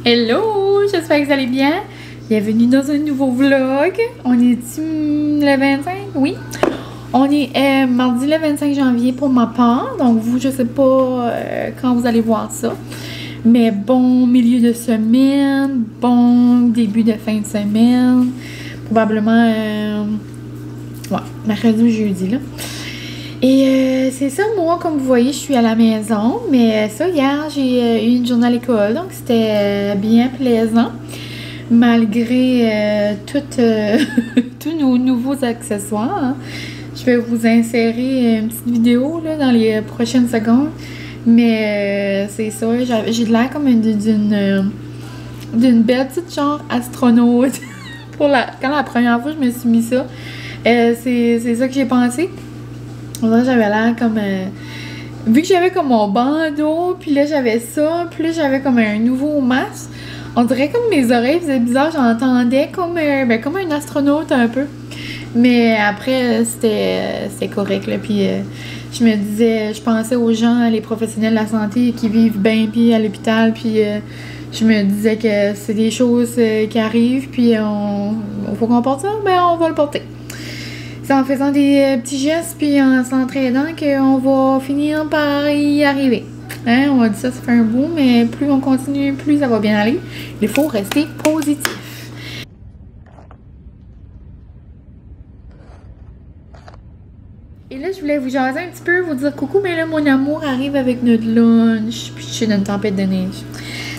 Hello, j'espère que vous allez bien. Bienvenue dans un nouveau vlog. On est le 25, oui. On est mardi le 25 janvier pour ma part. Donc vous, je sais pas quand vous allez voir ça. Mais bon milieu de semaine, bon début de fin de semaine. Probablement, ouais, mercredi ou jeudi là. Et c'est ça, moi, comme vous voyez, je suis à la maison. Mais ça, hier, j'ai eu une journée à l'école, donc c'était bien plaisant. Malgré tous nos nouveaux accessoires. Hein. Je vais vous insérer une petite vidéo là, dans les prochaines secondes. Mais c'est ça, j'ai de l'air comme d'une belle petite genre astronaute. Quand la première fois je me suis mis ça, c'est ça que j'ai pensé. J'avais l'air comme... vu que j'avais comme mon bandeau, puis là j'avais ça, puis là j'avais comme un nouveau masque. On dirait comme mes oreilles faisaient bizarre, j'entendais comme un astronaute un peu. Mais après, c'était correct, là. Puis je me disais, je pensais aux gens, les professionnels de la santé qui vivent bien, puis à l'hôpital, puis je me disais que c'est des choses qui arrivent, puis il faut qu'on porte ça, ben on va le porter. C'est en faisant des petits gestes, puis en s'entraînant qu'on va finir par y arriver. Hein? On a dit ça fait un bout, mais plus on continue, plus ça va bien aller. Il faut rester positif. Et là, je voulais vous jaser un petit peu, vous dire coucou, mais là, mon amour arrive avec notre lunch, puis je suis dans une tempête de neige.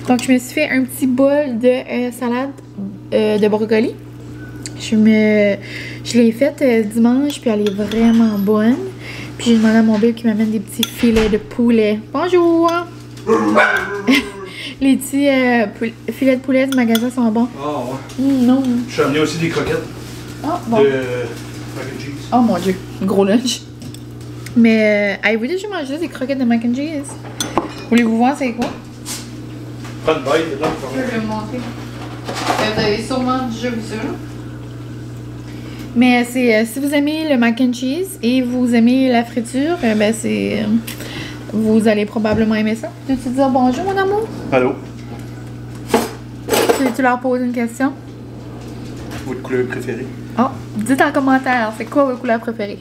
Donc, je me suis fait un petit bol de salade de brocoli. Je l'ai faite dimanche, puis elle est vraiment bonne. Puis j'ai demandé à mon bébé qui m'amène des petits filets de poulet. Bonjour! Les petits filets de poulet du magasin sont bons. Ah ouais. Non. Je suis amené aussi des croquettes. Ah, bon. De mac and cheese. Oh mon dieu, gros lunch. Mais avez-vous déjà mangé des croquettes de mac and cheese? Voulez-vous voir c'est quoi? Pas de bête, là. Je vais vous montrer. Vous avez sûrement déjà vu ça. Mais c'est si vous aimez le mac and cheese et vous aimez la friture, ben c'est vous allez probablement aimer ça. Peux-tu dire bonjour mon amour? Allô? Tu leur poses une question? Votre couleur préférée? Oh, dites en commentaire, c'est quoi votre couleur préférée?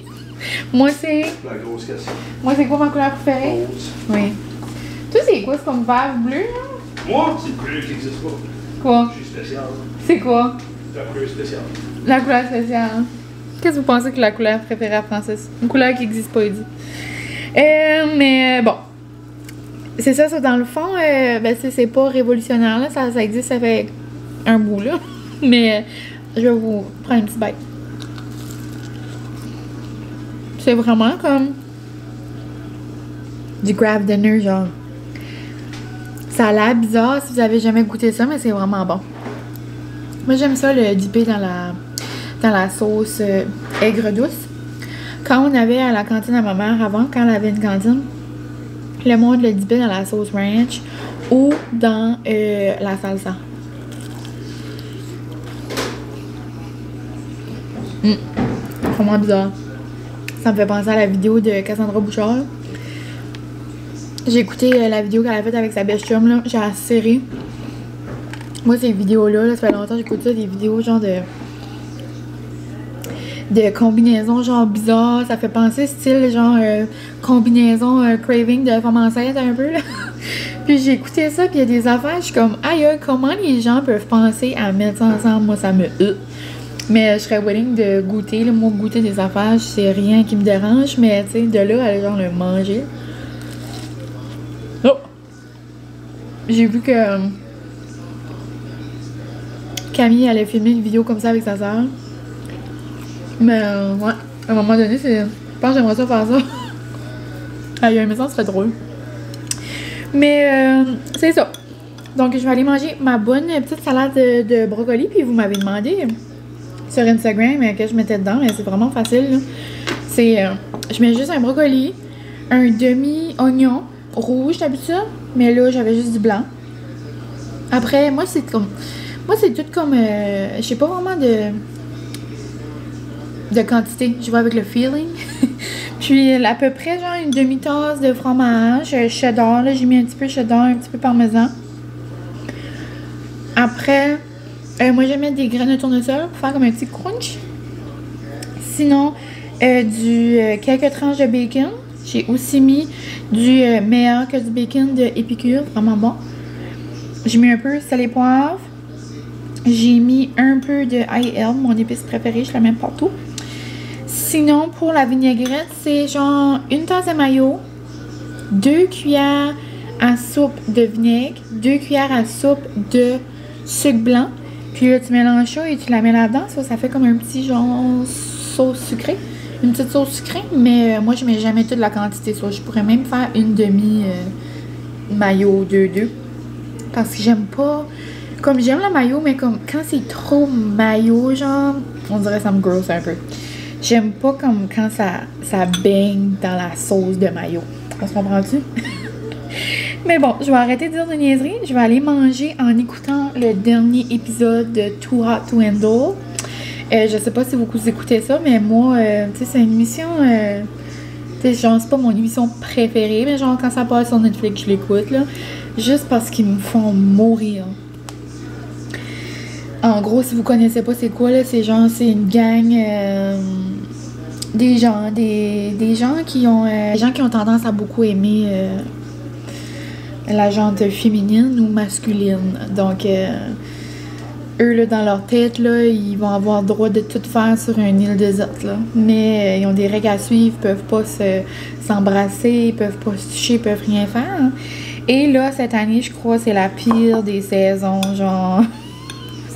Moi c'est... La grosse question. Moi c'est quoi ma couleur préférée? Rose. Oui. Toi c'est quoi? C'est comme vert bleu là? Moi, c'est une couleur qui n'existe pas. Quoi? Je suis spécial. C'est quoi? La couleur spéciale. La couleur spéciale. Hein? Qu'est-ce que vous pensez que la couleur préférée à Francis? Une couleur qui n'existe pas, il dit. Mais bon. C'est ça, dans le fond, ben c'est pas révolutionnaire, là. Ça existe, ça fait un bout, là. Mais je vais vous prendre une petite bête. C'est vraiment comme du craft dinner, genre. Ça a l'air bizarre si vous avez jamais goûté ça, mais c'est vraiment bon. Moi, j'aime ça le dipper dans la sauce aigre douce. Quand on avait à la cantine à ma mère avant, quand elle avait une cantine, le monde le dippait dans la sauce ranch ou dans la salsa. Vraiment bizarre. Ça me fait penser à la vidéo de Cassandra Bouchard. J'ai écouté la vidéo qu'elle a faite avec sa best chum, là. J'ai assez ri. Moi, ces vidéos-là, ça fait longtemps que j'écoute ça, des vidéos genre de combinaisons genre bizarres. Ça fait penser style genre combinaison craving de femme enceinte un peu, là. Puis j'ai écouté ça, puis il y a des affaires, je suis comme, aïe, comment les gens peuvent penser à mettre ça ensemble? Moi, ça me... Mais je serais willing de goûter, là. Moi, goûter des affaires, c'est rien qui me dérange, mais tu sais, de là à genre le manger. Oh! J'ai vu que... Camille allait filmer une vidéo comme ça avec sa soeur. Mais ouais, à un moment donné, je pense que j'aimerais ça faire ça. Aïe, mais ça serait drôle. Mais c'est ça. Donc je vais aller manger ma bonne petite salade de brocoli. Puis vous m'avez demandé sur Instagram que je mettais dedans. Mais c'est vraiment facile. C'est je mets juste un brocoli, un demi-oignon rouge d'habitude. Mais là, j'avais juste du blanc. Après, moi, c'est comme... Moi, c'est tout comme... je sais pas vraiment de quantité. Je vais avec le feeling. Puis, à peu près, genre, une demi-tasse de fromage cheddar. Là, j'ai mis un petit peu cheddar, un petit peu parmesan. Après, moi j'aime mettre des graines de tournesol pour faire comme un petit crunch. Sinon, quelques tranches de bacon. J'ai aussi mis du meilleur que du bacon de Épicure, vraiment bon. J'ai mis un peu de sel et poivre. J'ai mis un peu de ail herbe, mon épice préférée, je la mets partout. Sinon, pour la vinaigrette, c'est genre une tasse de mayo, 2 cuillères à soupe de vinaigre, 2 cuillères à soupe de sucre blanc. Puis là, tu mélanges ça et tu la mets là-dedans. Ça fait comme un petit genre sauce sucrée. Une petite sauce sucrée, mais moi, je mets jamais toute la quantité. Je pourrais même faire une demi mayo 2-2. Parce que j'aime pas... Comme j'aime la mayo, mais comme quand c'est trop mayo, genre, on dirait que ça me grosse un peu. J'aime pas comme quand ça baigne dans la sauce de mayo. On se comprend-tu? Mais bon, je vais arrêter de dire de niaiseries. Je vais aller manger en écoutant le dernier épisode de Too Hot to Handle. Je sais pas si vous écoutez ça, mais moi, tu sais, c'est une émission... tu sais, genre, c'est pas mon émission préférée, mais genre, quand ça passe sur Netflix, je l'écoute, là. Juste parce qu'ils me font mourir. En gros, si vous connaissez pas c'est quoi, là, c'est genre, c'est une gang... des gens qui ont tendance à beaucoup aimer la gente féminine ou masculine. Donc, eux, là, dans leur tête, là, ils vont avoir le droit de tout faire sur une île déserte, là. Mais ils ont des règles à suivre, ils peuvent pas s'embrasser, ils peuvent pas se toucher, ils peuvent rien faire. Hein. Et là, cette année, je crois, c'est la pire des saisons, genre...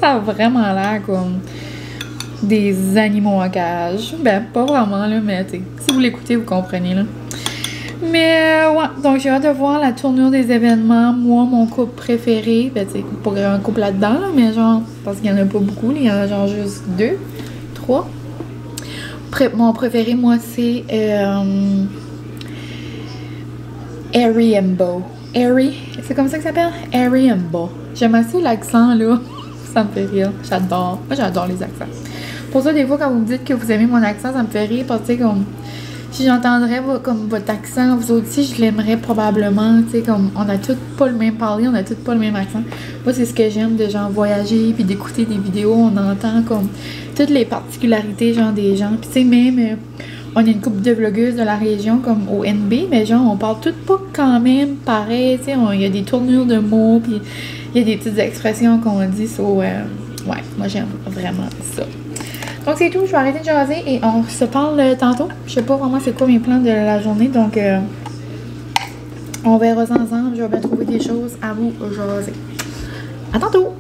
Ça a vraiment l'air comme des animaux en cage. Ben, pas vraiment, là, mais si vous l'écoutez, vous comprenez, là. Mais, ouais, donc j'ai hâte de voir la tournure des événements. Moi, mon couple préféré, ben, tu sais, pas un couple là-dedans, là, mais genre, parce qu'il y en a pas beaucoup, il y en a genre juste 2, 3. Mon préféré, moi, c'est Harry and Beau. Harry, c'est comme ça que ça s'appelle? Harry and Beau. J'aime assez l'accent, là. Ça me fait rire. J'adore. Moi, j'adore les accents. Pour ça, des fois, quand vous me dites que vous aimez mon accent, ça me fait rire parce que, comme, si j'entendrais comme votre accent, vous aussi, je l'aimerais probablement. Tu sais, comme, on a tous pas le même parler, on a tous pas le même accent. Moi, c'est ce que j'aime de, genre, voyager puis d'écouter des vidéos. On entend, comme, toutes les particularités, genre, des gens. Puis, tu sais, même, on a une couple de vlogueuses de la région, comme au NB, mais, genre, on parle toutes pas quand même pareil. Tu sais, il y a des tournures de mots, puis il y a des petites expressions qu'on dit. Ouais, moi, j'aime vraiment ça. Donc, c'est tout. Je vais arrêter de jaser et on se parle tantôt. Je sais pas vraiment c'est quoi mes plans de la journée. Donc, on verra ça ensemble. Je vais bien trouver des choses à vous jaser. À tantôt!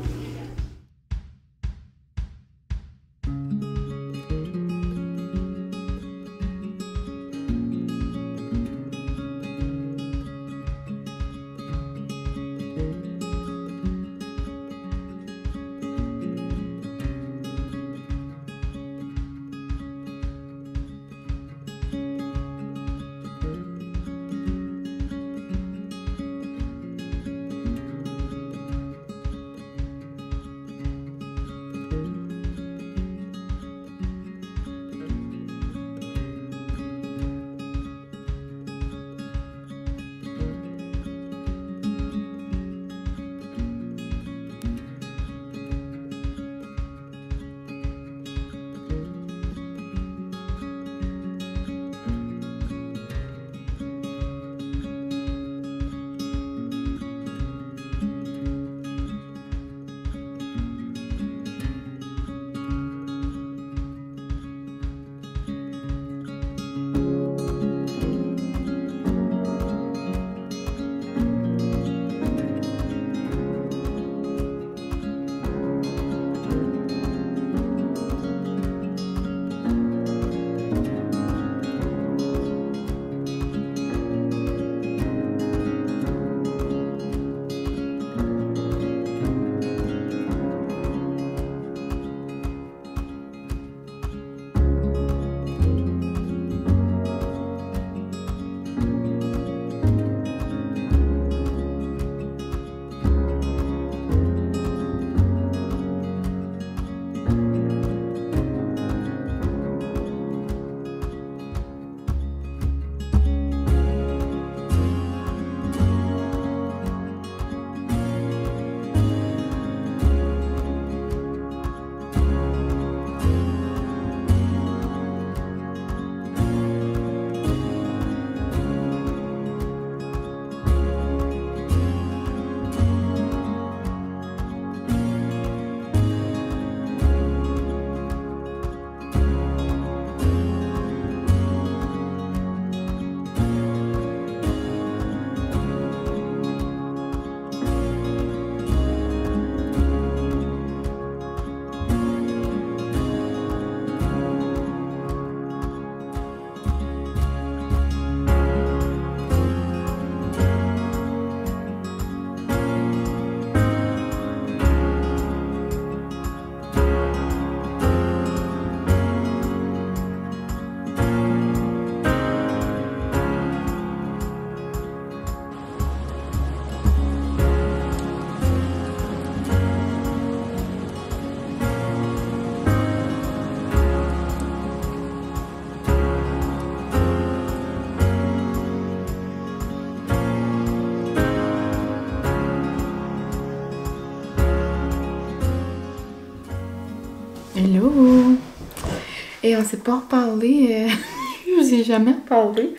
Hello! Et on s'est pas reparlé, je vous ai jamais parlé.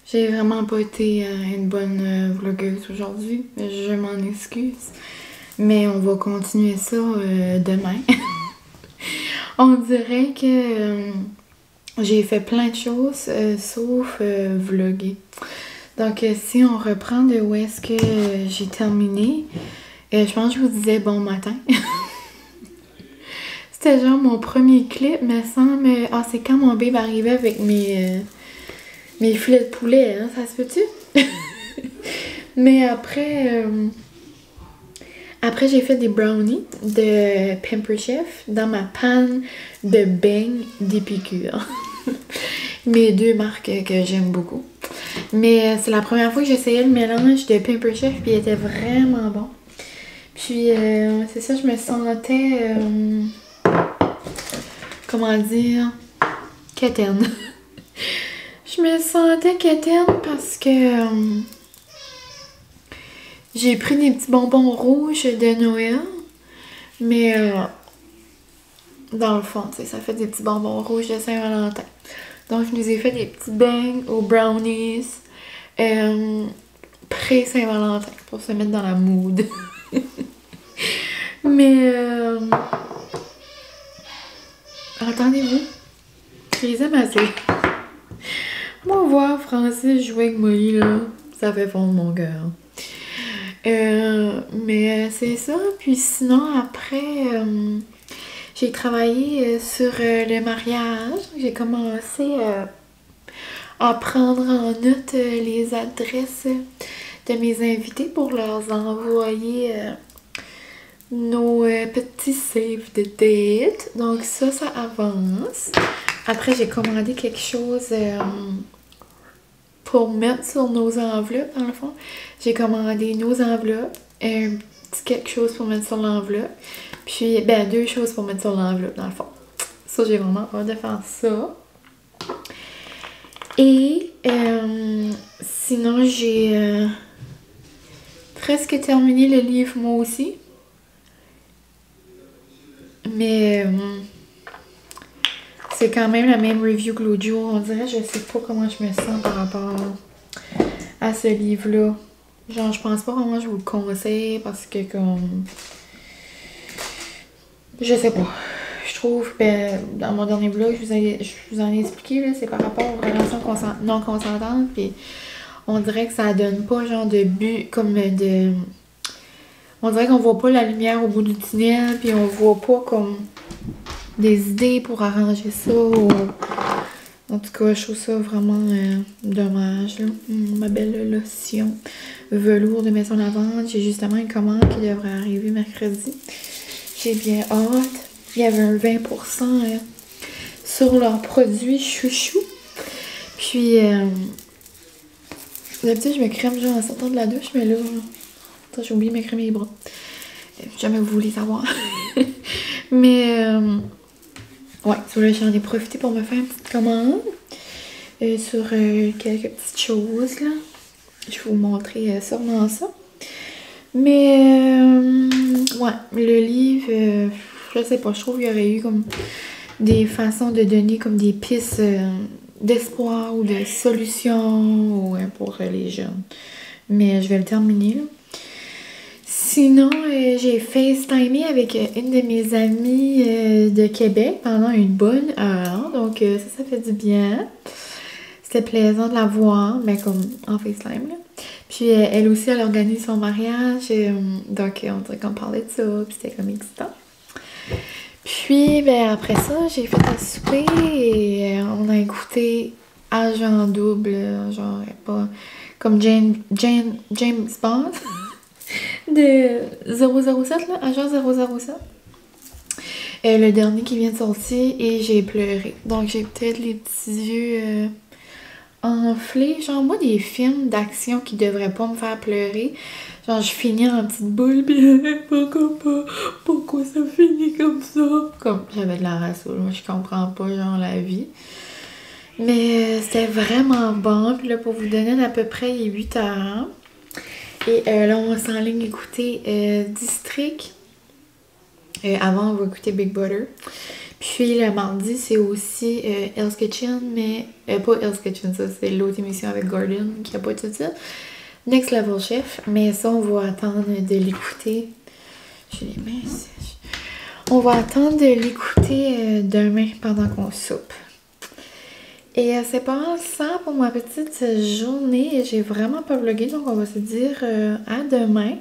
J'ai vraiment pas été une bonne vlogueuse aujourd'hui, je m'en excuse. Mais on va continuer ça demain. On dirait que j'ai fait plein de choses sauf vlogger. Donc si on reprend de où est-ce que j'ai terminé, je pense que je vous disais bon matin. C'était genre mon premier clip, me semble. Ah, c'est quand mon bébé arrivait avec mes filets de poulet, hein, ça se peut-tu? Mais après j'ai fait des brownies de Pamper Chef dans ma panne de beignes d'Épicure. Mes deux marques que j'aime beaucoup. Mais c'est la première fois que j'essayais le mélange de Pamper Chef, puis il était vraiment bon. Puis c'est ça, je me sentais... comment dire, quétaine. Je me sentais quétaine parce que j'ai pris des petits bonbons rouges de Noël, mais dans le fond, ça fait des petits bonbons rouges de Saint-Valentin. Donc, je nous ai fait des petits beignes aux brownies pré-Saint-Valentin pour se mettre dans la mood. Mais entendez-vous? Je les aime assez. Moi, voir Francis jouer avec Molly, là, ça fait fondre mon cœur. Mais c'est ça. Puis sinon, après, j'ai travaillé sur le mariage. J'ai commencé à prendre en note les adresses de mes invités pour leur envoyer nos petits save de date. Donc ça avance. Après, j'ai commandé quelque chose pour mettre sur nos enveloppes, dans le fond. J'ai commandé nos enveloppes, un petit quelque chose pour mettre sur l'enveloppe, puis, deux choses pour mettre sur l'enveloppe, dans le fond. Ça, j'ai vraiment hâte de faire ça. Et sinon, j'ai presque terminé le livre, moi aussi. Mais c'est quand même la même review que l'autre jour. On dirait, je sais pas comment je me sens par rapport à ce livre-là. Genre, je pense pas vraiment que je vous le conseille parce que comme... Je sais pas. Je trouve, dans mon dernier vlog, je vous en ai expliqué, là, c'est par rapport aux relations non consentantes. Puis on dirait que ça donne pas genre de but, comme de... On dirait qu'on voit pas la lumière au bout du tunnel, puis on voit pas comme des idées pour arranger ça. En tout cas, je trouve ça vraiment dommage. Là. Ma belle lotion velours de maison lavande. J'ai justement une commande qui devrait arriver mercredi. J'ai bien hâte. Il y avait un 20% sur leurs produits chouchou. Puis, d'habitude, je me crème genre en sortant de la douche, mais là... J'ai oublié de me crémer les bras. Jamais vous voulez savoir. Mais, ouais, j'en ai profité pour me faire une petite commande sur quelques petites choses, là. Je vais vous montrer sûrement ça. Mais, ouais, le livre, je sais pas, je trouve qu'il y aurait eu comme des façons de donner comme des pistes d'espoir ou de solutions pour les jeunes. Mais je vais le terminer, là. Sinon, j'ai FaceTimé avec une de mes amies de Québec pendant une bonne heure. Donc, ça fait du bien. C'était plaisant de la voir, mais comme en FaceTime, là. Puis, elle aussi, elle organise son mariage. Donc, on dirait qu'on parlait de ça. Puis, c'était comme excitant. Puis, après ça, j'ai fait un souper et on a écouté Agent Double. Genre, pas comme James Bond. De 007, là, Agent 007. Le dernier qui vient de sortir et j'ai pleuré. Donc j'ai peut-être les petits yeux enflés. Genre moi des films d'action qui devraient pas me faire pleurer. Genre je finis en petite boule pis pourquoi ça finit comme ça? Comme j'avais de la race, moi je comprends pas genre la vie. Mais c'était vraiment bon. Puis là pour vous donner à peu près il est 8h. Et là, on s'enligne écouter District. Avant, on va écouter Big Brother. Puis le mardi, c'est aussi Hell's Kitchen, mais pas Hell's Kitchen, ça c'est l'autre émission avec Gordon qui a pas tout ça. Next Level Chef, mais ça on va attendre de l'écouter. J'ai les mains sèches. On va attendre de l'écouter demain pendant qu'on soupe. Et c'est pas mal ça pour ma petite journée. J'ai vraiment pas vlogué, donc on va se dire à demain.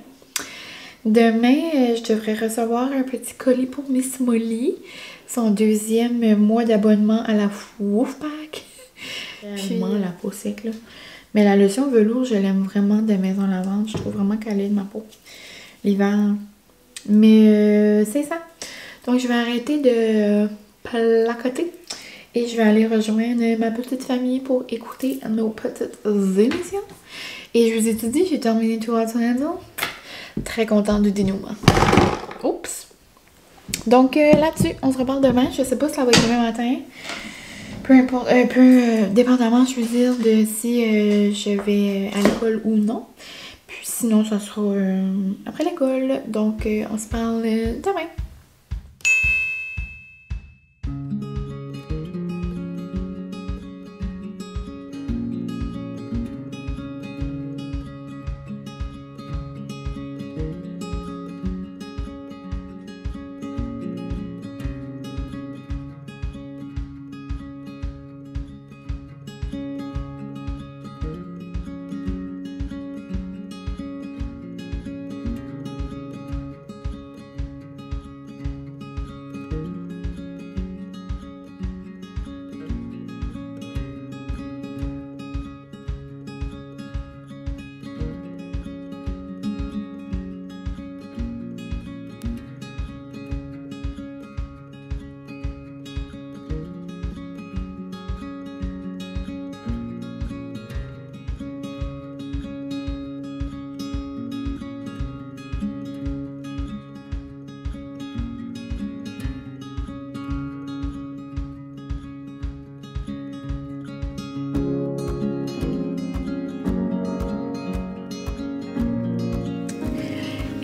Demain, je devrais recevoir un petit colis pour Miss Molly. Son 2e mois d'abonnement à la Wolfpack. Puis la peau sec là. Mais la lotion velours, je l'aime vraiment de Maison Lavande. Je trouve vraiment qu'elle aide ma peau l'hiver. Mais c'est ça. Donc je vais arrêter de placoter. Et je vais aller rejoindre ma petite famille pour écouter nos petites émissions. Et je vous ai tout dit, j'ai terminé Too Hot to Handle. Très contente du dénouement. Oups! Donc là-dessus, on se reparle demain. Je sais pas si ça va être demain matin. Peu importe, dépendamment, je veux dire, de si je vais à l'école ou non. Puis sinon, ça sera après l'école. Donc, on se parle demain.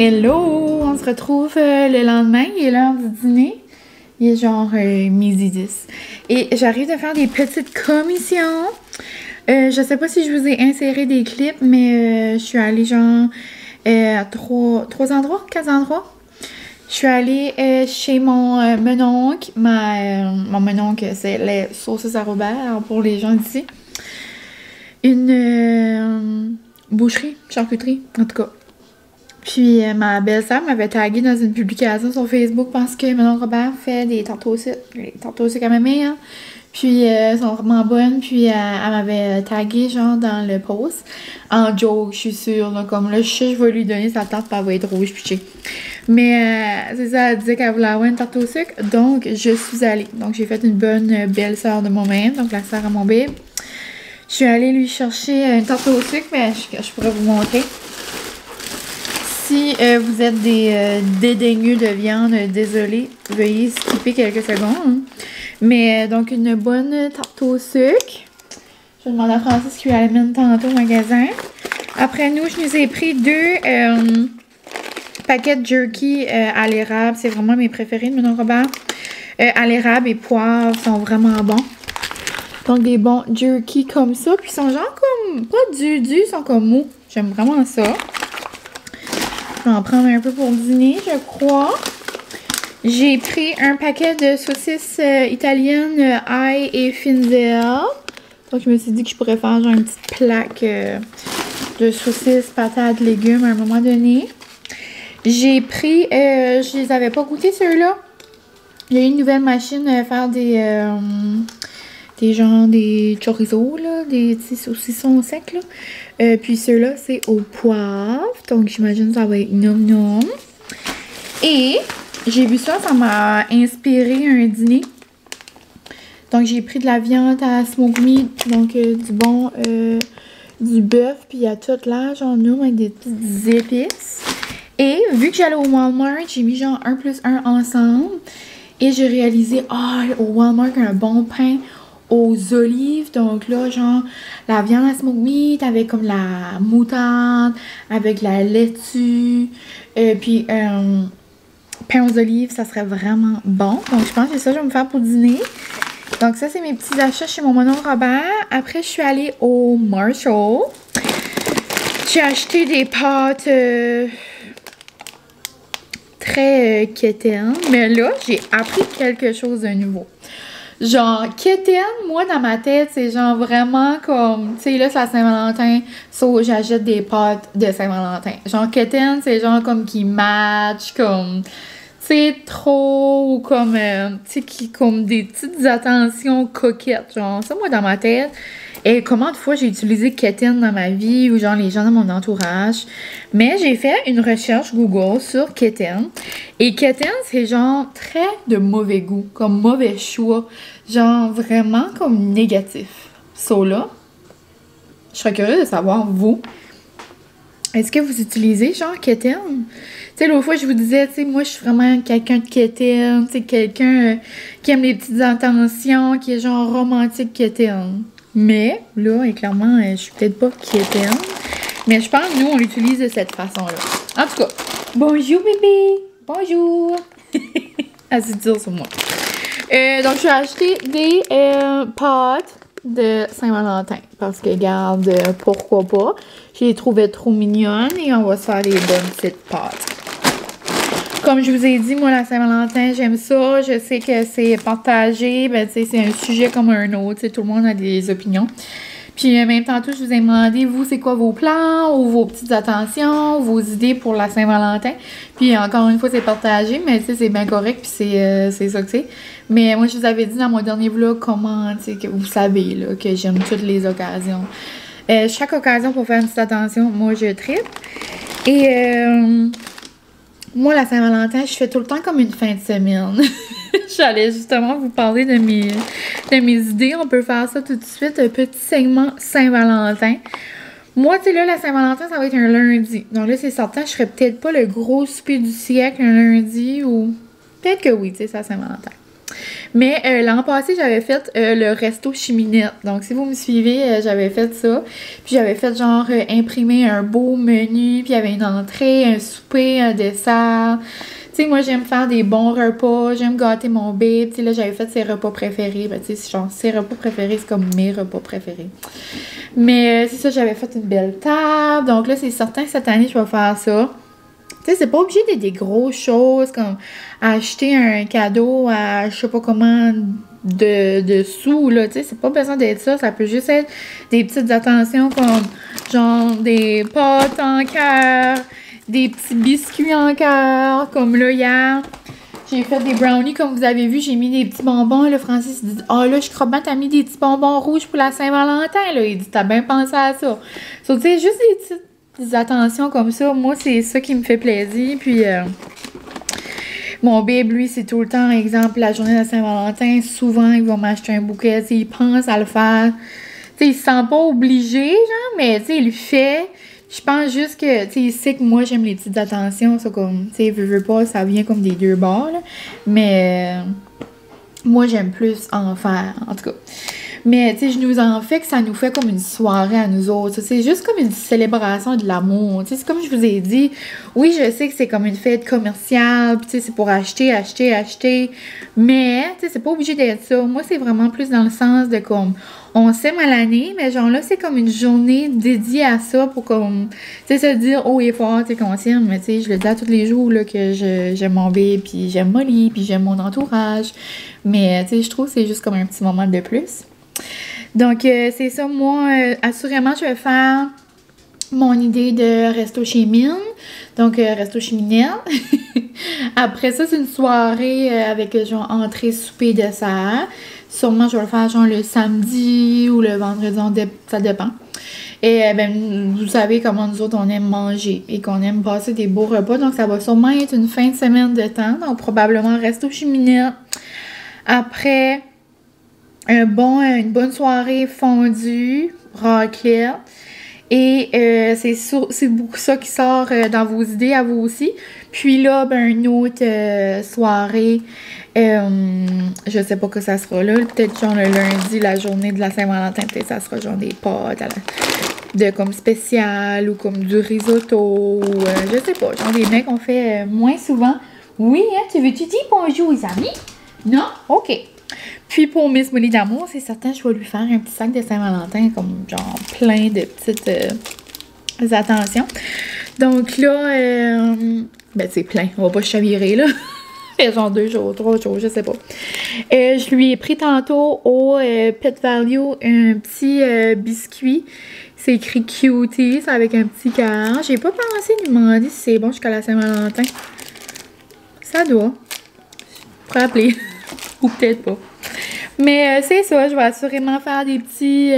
Hello! On se retrouve le lendemain, il est l'heure du dîner. Il est genre midi 10. Et j'arrive de faire des petites commissions. Je sais pas si je vous ai inséré des clips, mais je suis allée genre à 4 endroits. Je suis allée chez mon mononcle. Mon mononcle, c'est les saucisses à Robert pour les gens d'ici. Une boucherie, charcuterie, en tout cas. Puis ma belle-sœur m'avait tagué dans une publication sur Facebook parce que mon oncle Robert fait des tarte au sucre. Les tarte au sucre à ma mère. Puis elles sont vraiment bonnes. Puis elle m'avait tagué genre dans le post. En joke, je suis sûre. Là, comme là, je sais, je vais lui donner sa tarte, puis elle va être rouge pitchée. Mais c'est ça, elle disait qu'elle voulait avoir une tarte au sucre. Donc je suis allée. Donc j'ai fait une bonne belle-sœur de moi-même. Donc la sœur à mon bébé. Je suis allée lui chercher une tarte au sucre, mais je pourrais vous montrer. Si vous êtes des dédaigneux de viande, désolé, veuillez skipper quelques secondes. Mais donc une bonne tarte au sucre. Je vais demander à Francis qui l'amène tantôt au magasin. Après nous, je nous ai pris 2 paquets de jerky à l'érable. C'est vraiment mes préférés de mon Robert. À l'érable et poivre sont vraiment bons. Donc des bons jerky comme ça. Puis ils sont genre comme, pas du, ils sont comme mous. J'aime vraiment ça. Je vais en prendre un peu pour dîner, je crois. J'ai pris un paquet de saucisses italiennes ail et finzel. Donc, je me suis dit que je pourrais faire genre une petite plaque de saucisses, patates, légumes à un moment donné. J'ai pris, je les avais pas goûtés ceux-là. Il y a une nouvelle machine à faire des chorizo, là, des petits saucissons secs, là. Puis ceux-là, c'est au poivre. Donc, j'imagine que ça va être nom nom. Et j'ai vu ça, ça m'a inspiré un dîner. Donc, j'ai pris de la viande à smoke meat. Donc, du bœuf. Puis, il y a tout là, genre nous, avec des petites épices. Et vu que j'allais au Walmart, j'ai mis genre 1 + 1 ensemble. Et j'ai réalisé, au Walmart, un bon pain aux olives. Donc là, genre, la viande à smoke meat avec comme la moutarde, avec la laitue, puis pain aux olives, ça serait vraiment bon. Donc, je pense que c'est ça que je vais me faire pour dîner. Donc, ça, c'est mes petits achats chez mon monon Robert. Après, je suis allée au Marshall. J'ai acheté des pâtes très quétaines. Mais là, j'ai appris quelque chose de nouveau. Genre, quétaine, moi, dans ma tête, c'est genre vraiment comme... Tu sais, là, c'est la Saint-Valentin, so, j'achète des pâtes de Saint-Valentin. Genre, quétaine, c'est genre comme qui match, comme... Tu sais, trop, ou comme... tu sais, comme des petites attentions coquettes. Genre, ça, moi, dans ma tête... Et combien de fois j'ai utilisé quétaine dans ma vie, ou genre les gens dans mon entourage. Mais j'ai fait une recherche Google sur quétaine. Et quétaine, c'est genre très de mauvais goût, comme mauvais choix. Genre vraiment comme négatif. So là, je serais curieuse de savoir, vous, est-ce que vous utilisez genre quétaine? Tu sais, l'autre fois, je vous disais, tu sais, moi, je suis vraiment quelqu'un de quétaine, tu sais, quelqu'un qui aime les petites attentions, qui est genre romantique quétaine. Mais, là, et clairement, je suis peut-être pas quétaine. Mais je pense que nous, on l'utilise de cette façon-là. En tout cas, bonjour bébé! Bonjour! Assez dur sur moi. Donc, je vais acheter des pâtes de Saint-Valentin. Parce que, regarde, pourquoi pas. Je les trouvais trop mignonnes et on va se faire des bonnes petites pâtes. Comme je vous ai dit, moi, la Saint-Valentin, j'aime ça. Je sais que c'est partagé. Ben, tu sais, c'est un sujet comme un autre. Tout le monde a des opinions. Puis, même tantôt, je vous ai demandé, vous, c'est quoi vos plans ou vos petites attentions, vos idées pour la Saint-Valentin. Puis, encore une fois, c'est partagé, mais tu sais, c'est bien correct. Puis, c'est ça que c'est. Mais moi, je vous avais dit dans mon dernier vlog comment, tu sais, que vous savez, là, que j'aime toutes les occasions. Chaque occasion pour faire une petite attention, moi, je tripe. Et... moi, la Saint-Valentin, je fais tout le temps comme une fin de semaine. J'allais justement vous parler de mes idées. On peut faire ça tout de suite. Un petit segment Saint-Valentin. Moi, tu sais, là, la Saint-Valentin, ça va être un lundi. Donc là, c'est certain, je ferai peut-être pas le gros souper du siècle un lundi ou... Peut-être que oui, tu sais, c'est la Saint-Valentin. Mais l'an passé, j'avais fait le resto Cheminette. Donc, si vous me suivez, j'avais fait ça. Puis, j'avais fait genre imprimer un beau menu. Puis, il y avait une entrée, un souper, un dessert. Tu sais, moi, j'aime faire des bons repas. J'aime gâter mon bébé. Tu sais, là, j'avais fait ses repas préférés. Ben, tu sais, genre, ses repas préférés, c'est comme mes repas préférés. Mais c'est ça, j'avais fait une belle table. Donc là, c'est certain que cette année, je vais faire ça. Tu sais, c'est pas obligé d'être des grosses choses comme acheter un cadeau à je sais pas comment de sous, là. Tu sais, c'est pas besoin d'être ça. Ça peut juste être des petites attentions comme genre des pâtes en cœur, des petits biscuits en cœur. Comme là, hier, j'ai fait des brownies comme vous avez vu. J'ai mis des petits bonbons. Là, Francis dit « Ah là, je crois bien t'as mis des petits bonbons rouges pour la Saint-Valentin. » Là, il dit « T'as bien pensé à ça. » So, tu sais, juste des petites attentions comme ça, moi, c'est ça qui me fait plaisir. Puis, mon bébé, lui, c'est tout le temps, exemple, la journée de la Saint-Valentin, souvent, il va m'acheter un bouquet, tu sais, il pense à le faire. Tu sais, il se sent pas obligé, genre, mais, tu sais, il le fait. Je pense juste que, tu sais, il sait que moi, j'aime les petites attentions, ça, comme, tu sais, veux pas, ça vient comme des deux bords, là. Mais, moi, j'aime plus en faire, en tout cas. Mais, tu sais, je nous en fais que ça nous fait comme une soirée à nous autres. C'est juste comme une célébration de l'amour. Tu sais, c'est comme je vous ai dit. Oui, je sais que c'est comme une fête commerciale. Puis, tu sais, c'est pour acheter. Mais, tu sais, c'est pas obligé d'être ça. Moi, c'est vraiment plus dans le sens de comme... On s'aime à l'année, mais genre là, c'est comme une journée dédiée à ça pour comme... Tu sais, se dire haut et fort, tu sais, qu'on s'aime. Mais, tu sais, je le dis à tous les jours, là, que j'aime mon bébé, puis j'aime Molly, puis j'aime mon entourage. Mais, tu sais, je trouve que c'est juste comme un petit moment de plus. Donc, c'est ça, moi, assurément, je vais faire mon idée de resto chez Mine. Donc, resto chez Minette. Après ça, c'est une soirée avec genre entrée, souper, dessert. Sûrement, je vais le faire genre le samedi ou le vendredi, ça dépend. Et ben, vous savez comment nous autres, on aime manger et qu'on aime passer des beaux repas. Donc, ça va sûrement être une fin de semaine de temps. Donc, probablement resto chez Minette. Après... une bonne soirée fondue, raclette. Et c'est beaucoup ça qui sort dans vos idées à vous aussi. Puis là, ben, une autre soirée, je sais pas que ça sera là. Peut-être genre le lundi, la journée de la Saint-Valentin, peut-être ça sera genre des pâtes de comme spécial ou comme du risotto. Je sais pas, genre des mets qu'on fait moins souvent. Oui, hein, tu veux-tu dire bonjour aux amis? Non? OK. Puis pour Miss Molly d'amour, c'est certain, je vais lui faire un petit sac de Saint-Valentin, comme genre plein de petites attentions. Donc là, ben c'est plein, on va pas chavirer là. Genre 2 jours, 3 jours, je sais pas. Je lui ai pris tantôt au Pet Value un petit biscuit. C'est écrit Cutie, c'est avec un petit cœur. J'ai pas pensé lui demander si c'est bon jusqu'à la Saint-Valentin. Ça doit. Je pourrais appeler. Ou peut-être pas. Mais c'est ça, je vais assurément faire des petits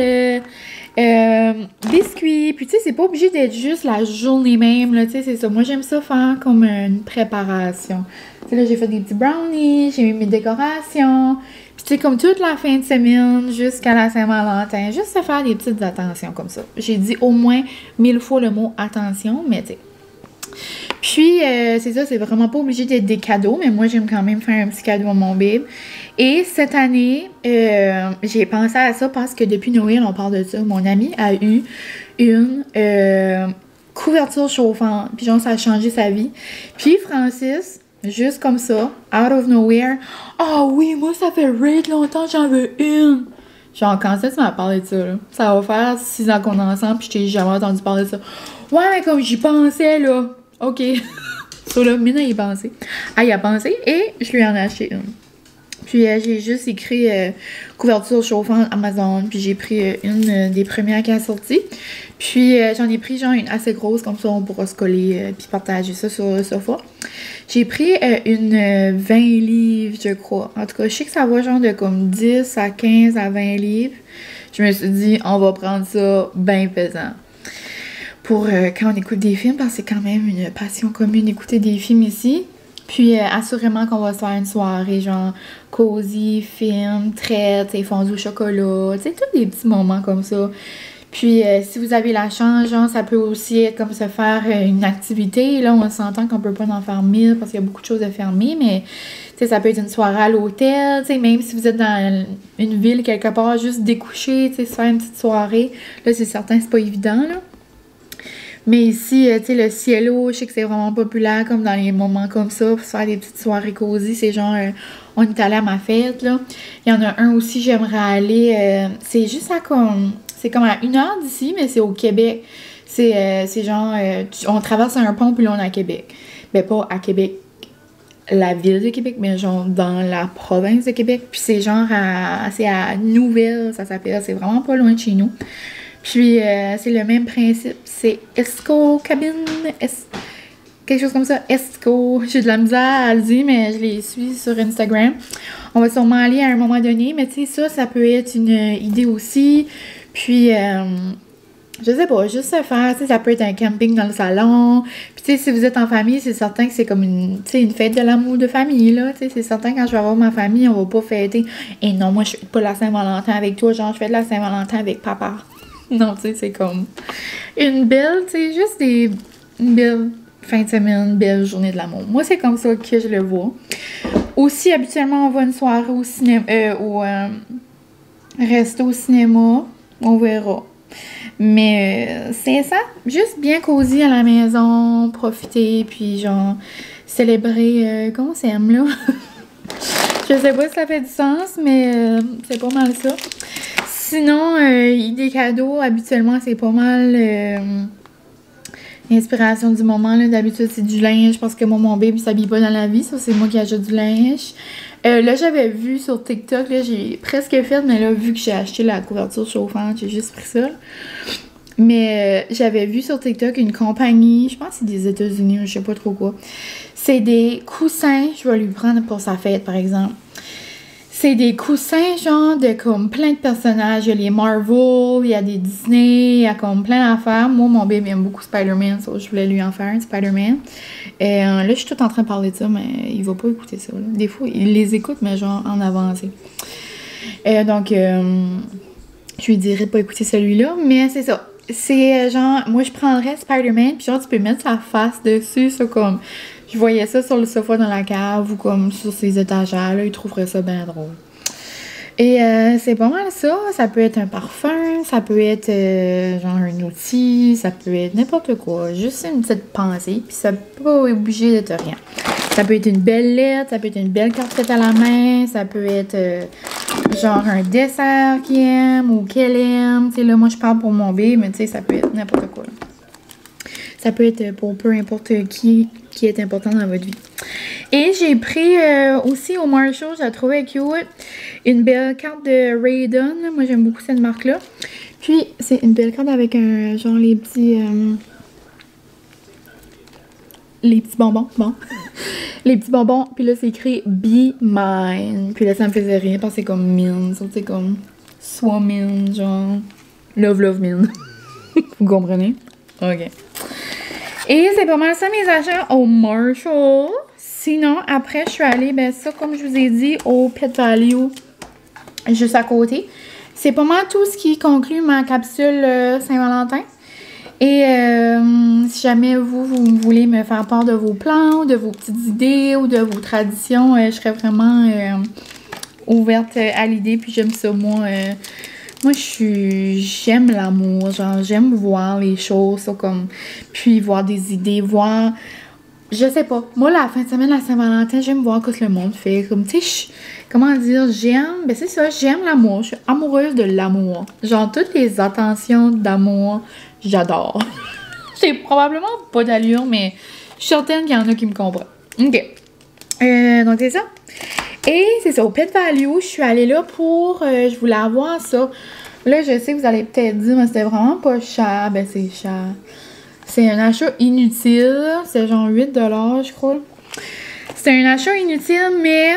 biscuits. Puis tu sais, c'est pas obligé d'être juste la journée même, là. Tu sais, c'est ça. Moi, j'aime ça faire comme une préparation. Tu sais, là, j'ai fait des petits brownies, j'ai mis mes décorations. Puis tu sais, comme toute la fin de semaine jusqu'à la Saint-Valentin, juste se faire des petites attentions comme ça. J'ai dit au moins 1000 fois le mot attention, mais tu sais. Puis, c'est ça, c'est vraiment pas obligé d'être des cadeaux, mais moi, j'aime quand même faire un petit cadeau à mon bébé. Et cette année, j'ai pensé à ça parce que depuis Noël, on parle de ça. Mon ami a eu une couverture chauffante, puis genre, ça a changé sa vie. Puis Francis, juste comme ça, out of nowhere, « Ah oui, moi, ça fait raid longtemps, j'en veux une! » Genre, quand ça, tu m'as parlé de ça, là. Ça va faire 6 ans qu'on est ensemble, puis je t'ai jamais entendu parler de ça. Ouais, mais comme j'y pensais, là. OK. So là, maintenant, il pensait. Ah, il a pensé et je lui en ai acheté une. Puis, j'ai juste écrit couverture chauffante Amazon. Puis, j'ai pris une des premières qui a sorti. Puis, j'en ai pris genre une assez grosse, comme ça, on pourra se coller puis partager ça sur le sofa. J'ai pris une 20 livres, je crois. En tout cas, je sais que ça va genre de comme 10 à 15 à 20 livres. Je me suis dit, on va prendre ça bien pesant. Pour quand on écoute des films, parce que c'est quand même une passion commune d'écouter des films ici. Puis assurément qu'on va se faire une soirée genre cosy, film, traite, fondue au chocolat, tu sais, tous des petits moments comme ça. Puis si vous avez la chance, genre, ça peut aussi être comme se faire une activité. Là, on s'entend qu'on peut pas en faire 1000 parce qu'il y a beaucoup de choses à fermer, mais tu sais, ça peut être une soirée à l'hôtel, tu sais, même si vous êtes dans une ville quelque part, juste découcher, tu sais, se faire une petite soirée. Là, c'est certain, c'est pas évident, là. Mais ici, tu sais, le cielo, je sais que c'est vraiment populaire, comme dans les moments comme ça, pour se faire des petites soirées cosy. C'est genre, on est allé à ma fête, là. Il y en a un aussi, j'aimerais aller, c'est juste à comme, c'est comme à 1 heure d'ici, mais c'est au Québec. C'est genre, on traverse un pont, puis là, on est à Québec. Ben, pas à Québec, la ville de Québec, mais genre dans la province de Québec. Puis c'est genre, c'est à Nouvelle, ça s'appelle. C'est vraiment pas loin de chez nous. Puis, c'est le même principe. C'est Esco Cabine, quelque chose comme ça. Esco. J'ai de la misère à le dire, mais je les suis sur Instagram. On va sûrement aller à un moment donné, mais tu sais, ça peut être une idée aussi. Puis, je sais pas, juste se faire, tu sais, ça peut être un camping dans le salon. Puis, tu sais, si vous êtes en famille, c'est certain que c'est comme une fête de l'amour de famille, là. Tu sais, c'est certain, quand je vais avoir ma famille, on va pas fêter. Et non, moi, je fête pas la Saint-Valentin avec toi, genre, je fête la Saint-Valentin avec papa. Non, tu sais, c'est comme une belle, tu sais, juste une belle fin de semaine, une belle journée de l'amour. Moi, c'est comme ça que je le vois. Aussi, habituellement, on va une soirée au cinéma, resto au cinéma, on verra. Mais c'est ça, juste bien cosy à la maison, profiter, puis genre, célébrer, comment c'est, là? Je sais pas si ça fait du sens, mais c'est pas mal ça. Sinon, idée cadeaux, habituellement, c'est pas mal l'inspiration du moment. D'habitude, c'est du linge parce que moi, mon bébé s'habille pas dans la vie. Ça, c'est moi qui achète du linge. Là, j'avais vu sur TikTok, là, j'ai presque fait, mais là, vu que j'ai acheté la couverture chauffante, j'ai juste pris ça. Mais j'avais vu sur TikTok une compagnie, je pense que c'est des États-Unis, je sais pas trop quoi. C'est des coussins, je vais lui prendre pour sa fête, par exemple. C'est des coussins, genre, de comme plein de personnages. Il y a les Marvel, il y a des Disney, il y a comme plein d'affaires. Moi, mon bébé aime beaucoup Spider-Man, so je voulais lui en faire un Spider-Man. Là, je suis tout en train de parler de ça, mais il va pas écouter ça, là. Des fois, il les écoute, mais genre en avancé. Donc, je lui dirais de pas écouter celui-là, mais c'est ça. C'est genre, moi, je prendrais Spider-Man, puis genre, tu peux mettre sa face dessus, ça, comme... Je voyais ça sur le sofa dans la cave ou comme sur ses étagères, là, ils trouveraient ça bien drôle. Et c'est pas mal ça. Ça peut être un parfum, ça peut être genre un outil, ça peut être n'importe quoi. Juste une petite pensée, puis ça peut pas obliger d'être rien. Ça peut être une belle lettre, ça peut être une belle carte faite à la main, ça peut être genre un dessert qu'il aime ou qu'elle aime. Tu sais, là, moi, je parle pour mon bébé, mais tu sais, ça peut être n'importe quoi. Là. Ça peut être pour peu importe qui est important dans votre vie. Et j'ai pris aussi au Marshall, j'ai trouvé cute, une belle carte de Raydon. Moi, j'aime beaucoup cette marque-là. Puis, c'est une belle carte avec un genre les petits bonbons. Bon. Les petits bonbons. Puis là, c'est écrit Be Mine. Puis là, ça me faisait rire parce que c'est comme mine. C'est comme soit mine, genre love mine. Vous comprenez? Ok. Et c'est pas mal ça mes achats au Marshall. Sinon, après, je suis allée, ben ça, comme je vous ai dit, au Pet Value, juste à côté. C'est pas mal tout ce qui conclut ma capsule Saint-Valentin. Et si jamais vous voulez me faire part de vos plans, de vos petites idées ou de vos traditions, je serais vraiment ouverte à l'idée. Puis j'aime ça, moi, j'aime l'amour, genre j'aime voir les choses, comme, puis voir des idées, voir, je sais pas, moi la fin de semaine, la Saint-Valentin, j'aime voir ce que le monde fait, comme, tu sais, comment dire, j'aime, ben c'est ça, j'aime l'amour, je suis amoureuse de l'amour, genre toutes les attentions d'amour, j'adore. J'ai probablement pas d'allure, mais je suis certaine qu'il y en a qui me comprennent. Ok, donc c'est ça. Et c'est ça, au Pet Value, je suis allée là pour, je voulais avoir ça. Là, je sais que vous allez peut-être dire, mais c'était vraiment pas cher. Ben, c'est cher. C'est un achat inutile. C'est genre 8 $, je crois. C'est un achat inutile, mais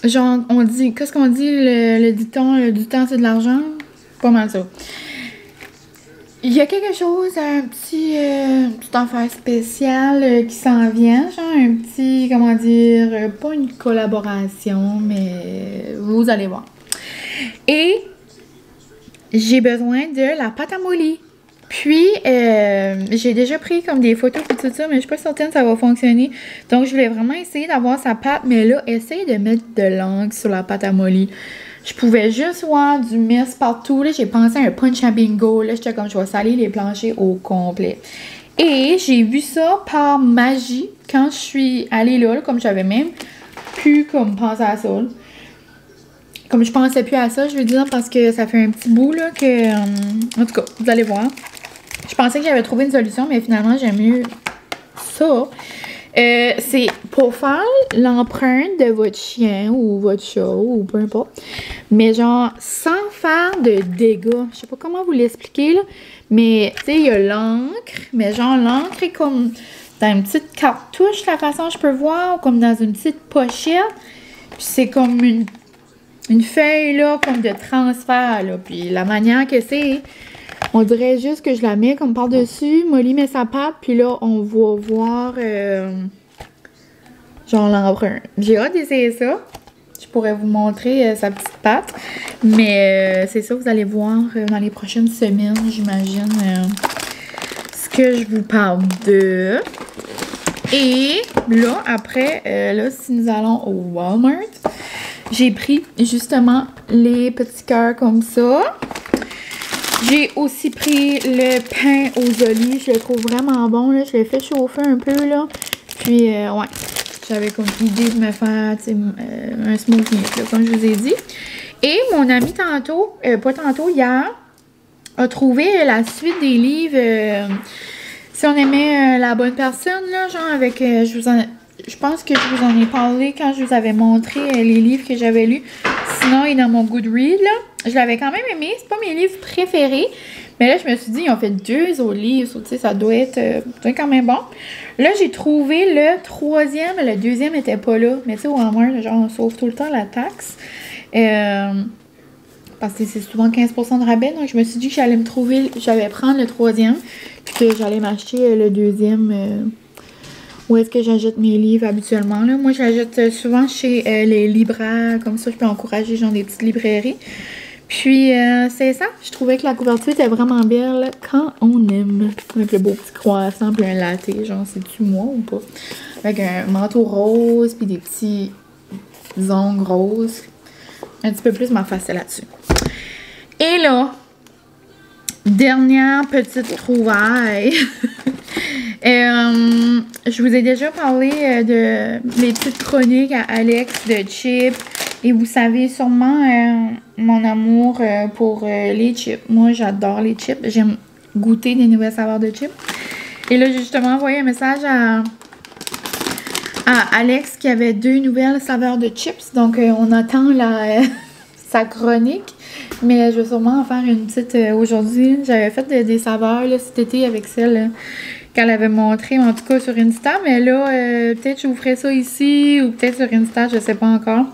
genre, on dit, qu'est-ce qu'on dit, le dicton, du temps, c'est de l'argent? Pas mal ça. Il y a quelque chose, un petit affaire spéciale qui s'en vient, genre un petit, comment dire, pas une collaboration, mais vous allez voir. Et j'ai besoin de la pâte à modeler. Puis, j'ai déjà pris comme des photos et tout ça, mais je suis pas certaine que ça va fonctionner. Donc, je voulais vraiment essayer d'avoir sa pâte, mais là, essayer de mettre de l'encre sur la pâte à modeler. Je pouvais juste voir du mist partout. Là, j'ai pensé à un punch à bingo. Là, j'étais comme, je vais salir les planchers au complet. Et j'ai vu ça par magie quand je suis allée là, comme j'avais même pu comme penser à ça. Là. Comme je pensais plus à ça, je veux dire, parce que ça fait un petit bout là que... en tout cas, vous allez voir. Je pensais que j'avais trouvé une solution, mais finalement, j'aime mieux ça. C'est pour faire l'empreinte de votre chien ou votre chat ou peu importe. Mais genre, sans faire de dégâts. Je sais pas comment vous l'expliquer, là. Mais, tu sais, il y a l'encre. Mais genre, l'encre est comme dans une petite cartouche, la façon que je peux voir. Ou comme dans une petite pochette. Puis c'est comme une feuille, là, comme de transfert, là. Puis la manière que c'est... On dirait juste que je la mets comme par-dessus. Molly met sa patte, puis là, on va voir genre l'empreinte. J'ai hâte d'essayer ça. Je pourrais vous montrer sa petite patte. Mais c'est ça, vous allez voir dans les prochaines semaines, j'imagine, ce que je vous parle de. Et là, après, là, si nous allons au Walmart, j'ai pris justement les petits cœurs comme ça. J'ai aussi pris le pain aux olives. Je le trouve vraiment bon. Là. Je l'ai fait chauffer un peu. Là. Puis, ouais. J'avais comme idée de me faire un smoothie, là, comme je vous ai dit. Et mon ami tantôt, pas tantôt, hier, a trouvé la suite des livres. Si on aimait la bonne personne, là, genre avec... je pense que je vous en ai parlé quand je vous avais montré les livres que j'avais lus. Sinon, il est dans mon Goodreads, là. Je l'avais quand même aimé. C'est pas mes livres préférés. Mais là, je me suis dit, ils ont fait 2 autres livres. Tu sais, ça doit être quand même bon. Là, j'ai trouvé le 3e. Le 2e n'était pas là. Mais tu sais, au Walmart, genre, on sauve tout le temps la taxe. Parce que c'est souvent 15% de rabais. Donc, je me suis dit que j'allais prendre le 3e. Puis que j'allais m'acheter le 2e. Où est-ce que j'achète mes livres habituellement, là? Moi, j'achète souvent chez les libraires. Comme ça, je peux encourager, genre, des petites librairies. Puis, c'est ça. Je trouvais que la couverture était vraiment belle quand on aime. Avec le beau petit croissant puis un latte. Genre, c'est-tu moi ou pas? Avec un manteau rose puis des petits ongles roses. Un petit peu plus ma face là-dessus. Et là, dernière petite trouvaille. Je vous ai déjà parlé de mes petites chroniques à Alex de chips. Et vous savez sûrement mon amour pour les chips. Moi, j'adore les chips. J'aime goûter des nouvelles saveurs de chips. Et là, j'ai justement envoyé un message à Alex qui avait 2 nouvelles saveurs de chips. Donc, on attend sa chronique. Mais je vais sûrement en faire une petite aujourd'hui. J'avais fait des saveurs là, cet été avec celle qu'elle avait montré, en tout cas sur Insta. Mais là, peut-être je vous ferai ça ici ou peut-être sur Insta, je sais pas encore.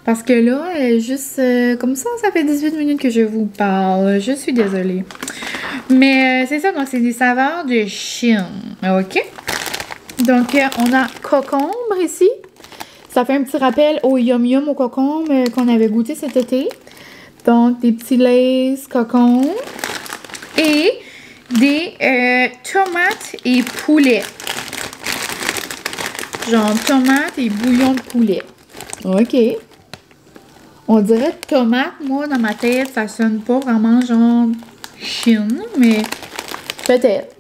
Parce que là, juste comme ça fait 18 minutes que je vous parle. Je suis désolée. Mais c'est ça, donc c'est des saveurs de Chine. OK? Donc, on a concombre ici. Ça fait un petit rappel au Yum Yum au concombre qu'on avait goûté cet été. Donc, des petits lays concombre. Et des tomates et poulet. Genre tomates et bouillon de poulet. OK. On dirait tomate, moi, dans ma tête, ça sonne pas vraiment genre Chine, mais peut-être.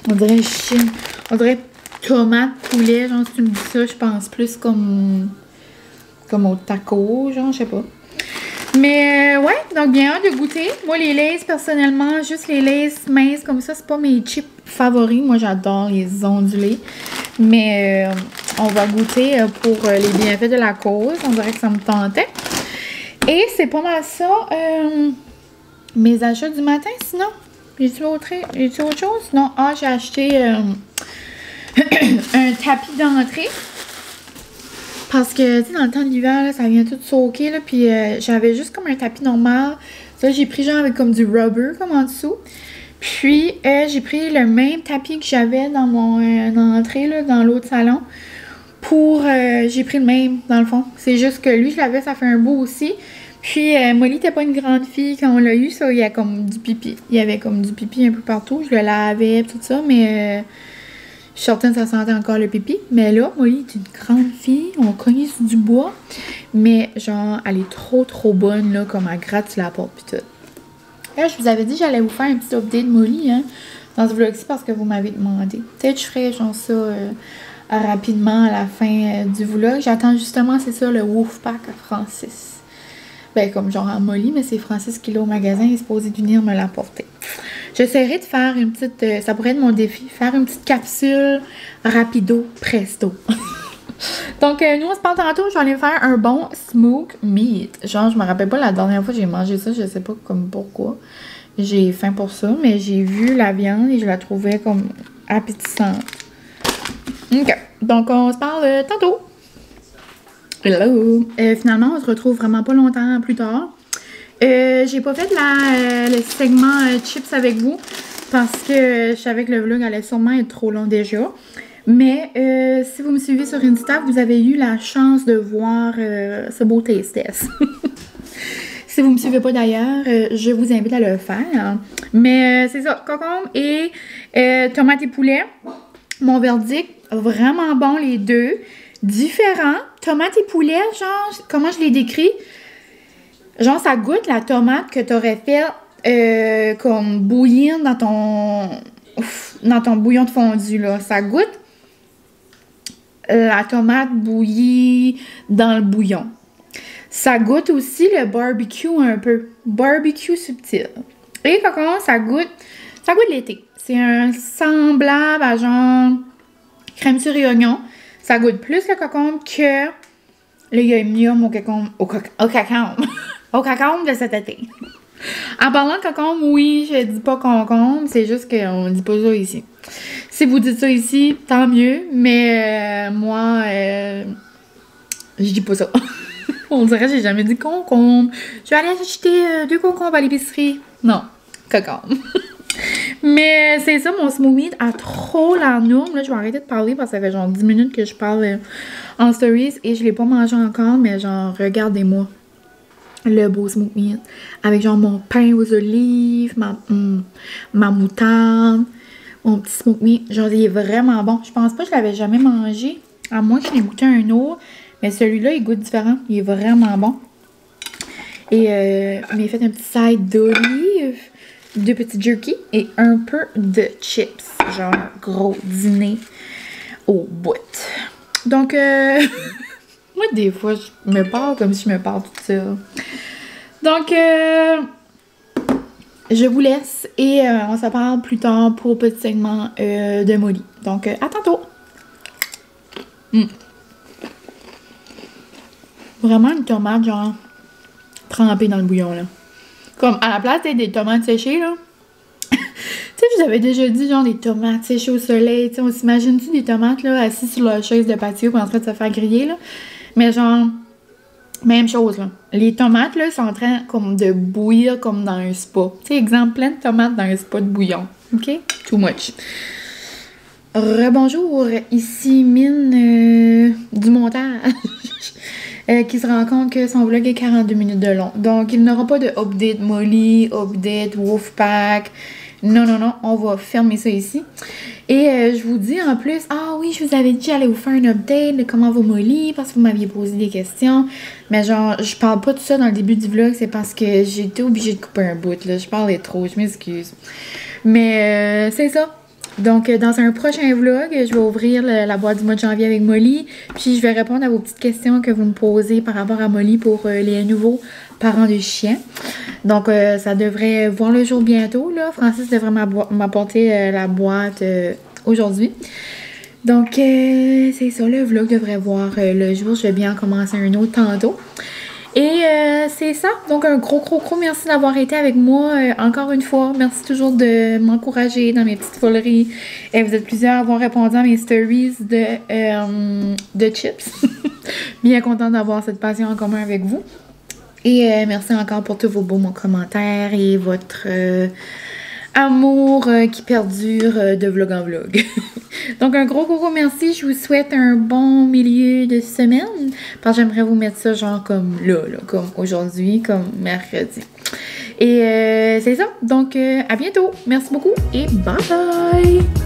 On dirait Chine. On dirait tomate, poulet, genre, si tu me dis ça, je pense plus comme au taco, genre, je sais pas. Mais ouais, donc bien hâte de goûter. Moi, les Lay's, personnellement, juste les Lay's minces comme ça, c'est pas mes chips favoris. Moi, j'adore les ondulés. Mais on va goûter pour les bienfaits de la cause. On dirait que ça me tentait. Et c'est pas mal ça. Mes achats du matin, sinon. J'ai-tu autre chose? Non. Ah, j'ai acheté un tapis d'entrée. Parce que, tu sais, dans le temps de l'hiver, ça vient tout soaker, là, puis j'avais juste comme un tapis normal. Ça, j'ai pris genre avec comme du rubber, comme en dessous. Puis, j'ai pris le même tapis que j'avais dans mon entrée, là, dans l'autre salon. J'ai pris le même, dans le fond. C'est juste que lui, je l'avais, ça fait un bout aussi. Puis, Molly n'était pas une grande fille quand on l'a eu, ça, il y a comme du pipi. Il y avait comme du pipi un peu partout. Je le lavais, tout ça, mais... je suis certaine que ça sentait encore le pipi. Mais là, Molly est une grande fille. On cognait sur du bois. Mais genre, elle est trop bonne, là, comme elle gratte sur la porte pis tout. Là, je vous avais dit que j'allais vous faire un petit update de Molly, hein, dans ce vlog-ci parce que vous m'avez demandé. Peut-être que je ferai genre ça rapidement à la fin du vlog. J'attends justement, c'est ça, le Wolfpack à Francis. Ben, comme genre à Molly, mais c'est Francis qui l'a au magasin. Il est supposé venir me l'apporter. J'essaierai de faire une petite... ça pourrait être mon défi. Faire une petite capsule rapido presto. Donc, nous, on se parle tantôt. Je vais aller faire un bon smoke meat. Genre, je me rappelle pas la dernière fois que j'ai mangé ça. Je sais pas comme pourquoi. J'ai faim pour ça. Mais j'ai vu la viande et je la trouvais comme appétissante. OK. Donc, on se parle tantôt. Hello. Finalement, on se retrouve vraiment pas longtemps plus tard. J'ai pas fait le segment chips avec vous parce que je savais que le vlog allait sûrement être trop long déjà. Mais si vous me suivez sur Insta, vous avez eu la chance de voir ce beau taste test. Si vous me suivez pas d'ailleurs, je vous invite à le faire. Mais c'est ça, concombre et tomate et poulet. Mon verdict, vraiment bon les deux. Différents. Tomate et poulet, genre, comment je les décris? Genre, ça goûte la tomate que tu aurais fait comme bouillir dans ton bouillon de fondu, là. Ça goûte la tomate bouillie dans le bouillon. Ça goûte aussi le barbecue un peu. Barbecue subtil. Et concombre, ça goûte l'été. C'est un semblable à genre crème sur et oignon. Ça goûte plus le concombre que le Yum Yum au concombre. Au concombre de cet été. En parlant de concombre, oui, je dis pas concombre, c'est juste qu'on dit pas ça ici. Si vous dites ça ici, tant mieux, mais moi, je dis pas ça. On dirait que j'ai jamais dit concombre. Je vais aller acheter 2 concombres à l'épicerie. Non, concombre. Mais c'est ça, mon smoothie a trop la norme. Là, je vais arrêter de parler parce que ça fait genre 10 minutes que je parle en stories et je l'ai pas mangé encore, mais genre, regardez-moi. Le beau smoothie avec genre mon pain aux olives, ma moutarde, mon petit smoothie. Genre, il est vraiment bon. Je pense pas que je l'avais jamais mangé, à moins que je l'ai goûté un autre. Mais celui-là, il goûte différent. Il est vraiment bon. Et il m'a fait un petit side d'olive. 2 petits jerky et un peu de chips. Genre, gros dîner au bout. Donc, moi, des fois, je me parle comme si je me parle toute seule. Donc, je vous laisse et on se parle plus tard pour le petit segment de Molly. Donc, à tantôt! Vraiment une tomate, genre, trempée dans le bouillon, là. Comme, à la place des tomates séchées, là. Tu sais, je vous avais déjà dit, genre, des tomates séchées au soleil. Tu sais, on s'imagine-tu des tomates, là, assises sur la chaise de patio en train de se faire griller, là? Mais genre, même chose, là. Les tomates, là, sont en train, comme, de bouillir comme dans un spa. Tu sais, exemple, plein de tomates dans un spa de bouillon. OK? Too much. Rebonjour, ici Mine du montage. Qui se rend compte que son vlog est 42 minutes de long. Donc, il n'aura pas de update Molly, update Wolfpack. Non, non, non, on va fermer ça ici. Et je vous dis en plus, ah oui, je vous avais dit j'allais vous faire un update de comment va Molly parce que vous m'aviez posé des questions. Mais genre, je parle pas de ça dans le début du vlog, c'est parce que j'ai été obligée de couper un bout, là. Je parlais trop, je m'excuse. Mais c'est ça. Donc, dans un prochain vlog, je vais ouvrir la boîte du mois de janvier avec Molly. Puis, je vais répondre à vos petites questions que vous me posez par rapport à Molly pour les nouveaux parents de chiens. Donc, ça devrait voir le jour bientôt, là. Francis devrait m'apporter la boîte aujourd'hui. Donc, c'est ça, le vlog devrait voir le jour. Je vais bien en commencer un autre tantôt. Et c'est ça. Donc, un gros merci d'avoir été avec moi. Encore une fois, merci toujours de m'encourager dans mes petites foleries. Et vous êtes plusieurs à avoir répondu à mes stories de chips. Bien contente d'avoir cette passion en commun avec vous. Et merci encore pour tous vos beaux commentaires et votre amour qui perdure de vlog en vlog. Donc, un gros merci. Je vous souhaite un bon milieu de semaine. Parce que j'aimerais vous mettre ça genre comme là, comme aujourd'hui, comme mercredi. Et c'est ça. Donc, à bientôt. Merci beaucoup et bye bye!